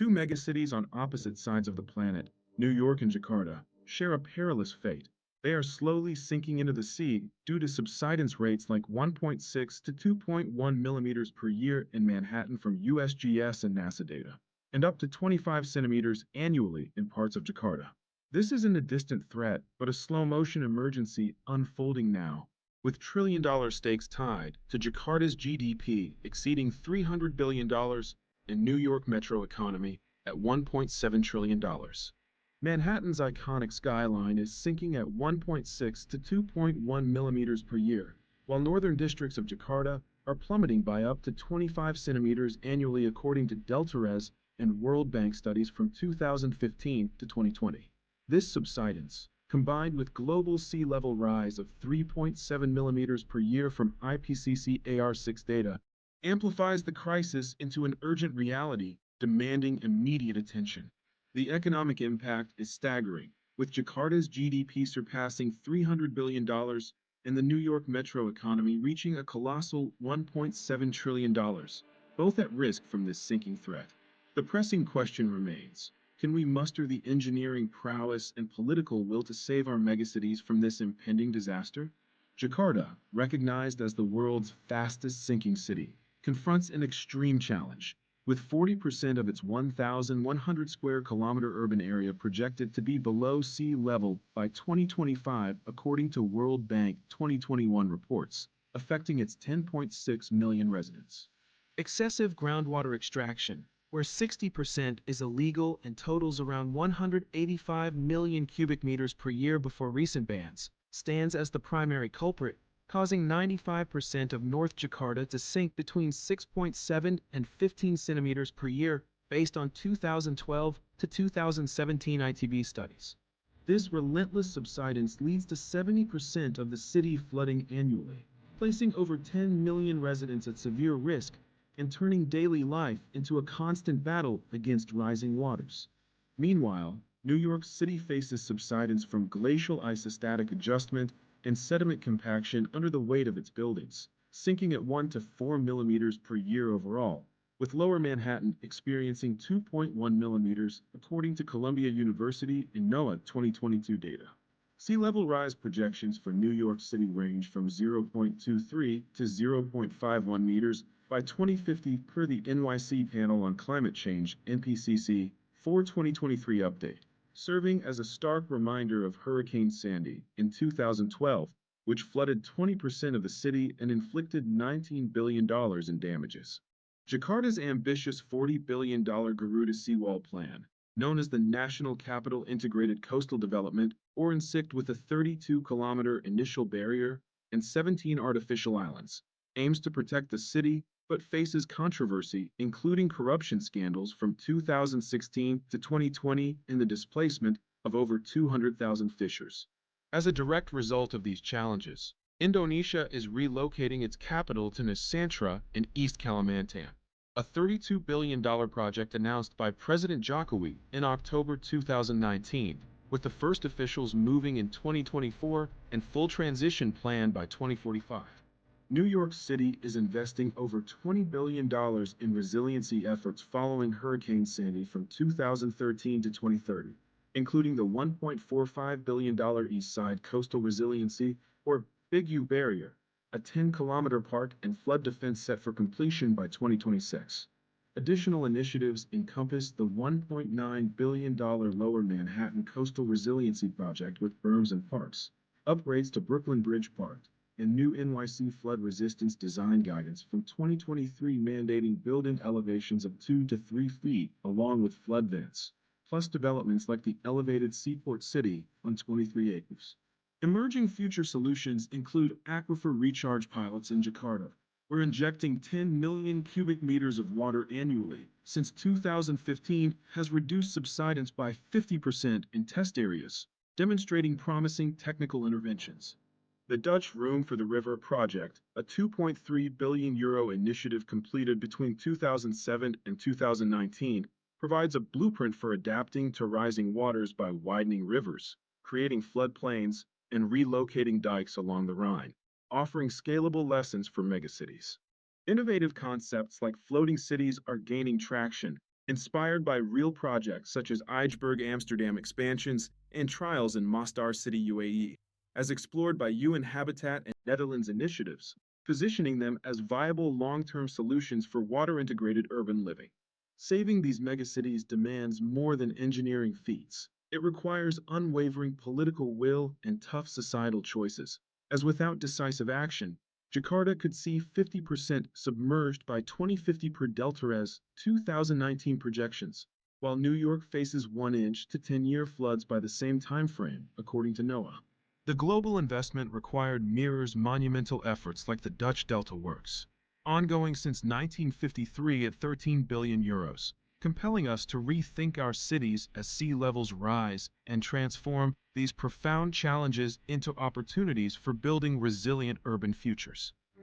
Two megacities on opposite sides of the planet, New York and Jakarta, share a perilous fate. They are slowly sinking into the sea due to subsidence rates like 1.6 to 2.1 millimeters per year in Manhattan from USGS and NASA data, and up to 25 centimeters annually in parts of Jakarta. This isn't a distant threat, but a slow motion emergency unfolding now, with trillion-dollar stakes tied to Jakarta's GDP exceeding $300 billion and New York metro economy at $1.7 trillion. Manhattan's iconic skyline is sinking at 1.6 to 2.1 millimeters per year, while northern districts of Jakarta are plummeting by up to 25 centimeters annually according to Deltares and World Bank studies from 2015 to 2020. This subsidence, combined with global sea level rise of 3.7 millimeters per year from IPCC AR6 data, amplifies the crisis into an urgent reality demanding immediate attention. The economic impact is staggering, with Jakarta's GDP surpassing $300 billion and the New York metro economy reaching a colossal $1.7 trillion, both at risk from this sinking threat. The pressing question remains, can we muster the engineering prowess and political will to save our megacities from this impending disaster? Jakarta, recognized as the world's fastest sinking city, confronts an extreme challenge, with 40% of its 1,100 square kilometer urban area projected to be below sea level by 2025, according to World Bank 2021 reports, affecting its 10.6 million residents. Excessive groundwater extraction, where 60% is illegal and totals around 185 million cubic meters per year before recent bans, stands as the primary culprit, causing 95% of North Jakarta to sink between 6.7 and 15 centimeters per year based on 2012 to 2017 ITV studies. This relentless subsidence leads to 70% of the city flooding annually, placing over 10 million residents at severe risk and turning daily life into a constant battle against rising waters. Meanwhile, New York City faces subsidence from glacial isostatic adjustment and sediment compaction under the weight of its buildings, sinking at 1 to 4 millimeters per year overall, with Lower Manhattan experiencing 2.1 millimeters, according to Columbia University and NOAA 2022 data. Sea level rise projections for New York City range from 0.23 to 0.51 meters by 2050 per the NYC Panel on Climate Change (NPCC) 4 2023 update, serving as a stark reminder of Hurricane Sandy in 2012, which flooded 20% of the city and inflicted $19 billion in damages. Jakarta's ambitious $40 billion Garuda Seawall Plan, known as the National Capital Integrated Coastal Development, or NCICT, with a 32-kilometer initial barrier and 17 artificial islands, aims to protect the city but faces controversy, including corruption scandals from 2016 to 2020 and the displacement of over 200,000 fishers. As a direct result of these challenges, Indonesia is relocating its capital to Nusantara in East Kalimantan, a $32 billion project announced by President Jokowi in October 2019, with the first officials moving in 2024 and full transition planned by 2045. New York City is investing over $20 billion in resiliency efforts following Hurricane Sandy from 2013 to 2030, including the $1.45 billion East Side Coastal Resiliency, or Big U Barrier, a 10-kilometer park and flood defense set for completion by 2026. Additional initiatives encompass the $1.9 billion Lower Manhattan Coastal Resiliency Project with berms and parks, upgrades to Brooklyn Bridge Park, and new NYC flood resistance design guidance from 2023 mandating building elevations of 2 to 3 feet along with flood vents, plus developments like the elevated Seaport City on 23 acres. Emerging future solutions include aquifer recharge pilots in Jakarta. We're injecting 10 million cubic meters of water annually since 2015 has reduced subsidence by 50% in test areas, demonstrating promising technical interventions. The Dutch Room for the River project, a €2.3 billion initiative completed between 2007 and 2019, provides a blueprint for adapting to rising waters by widening rivers, creating floodplains, and relocating dikes along the Rhine, offering scalable lessons for megacities. Innovative concepts like floating cities are gaining traction, Inspired by real projects such as Eichberg Amsterdam expansions and trials in Mostar City, UAE, as explored by UN Habitat and Netherlands initiatives, positioning them as viable long-term solutions for water-integrated urban living. Saving these megacities demands more than engineering feats. It requires unwavering political will and tough societal choices, as without decisive action, Jakarta could see 50% submerged by 2050 per Deltares 2019 projections, while New York faces 1 inch to 10-year floods by the same time frame, according to NOAA. The global investment required mirrors monumental efforts like the Dutch Delta Works, ongoing since 1953 at 13 billion euros, compelling us to rethink our cities as sea levels rise and transform these profound challenges into opportunities for building resilient urban futures.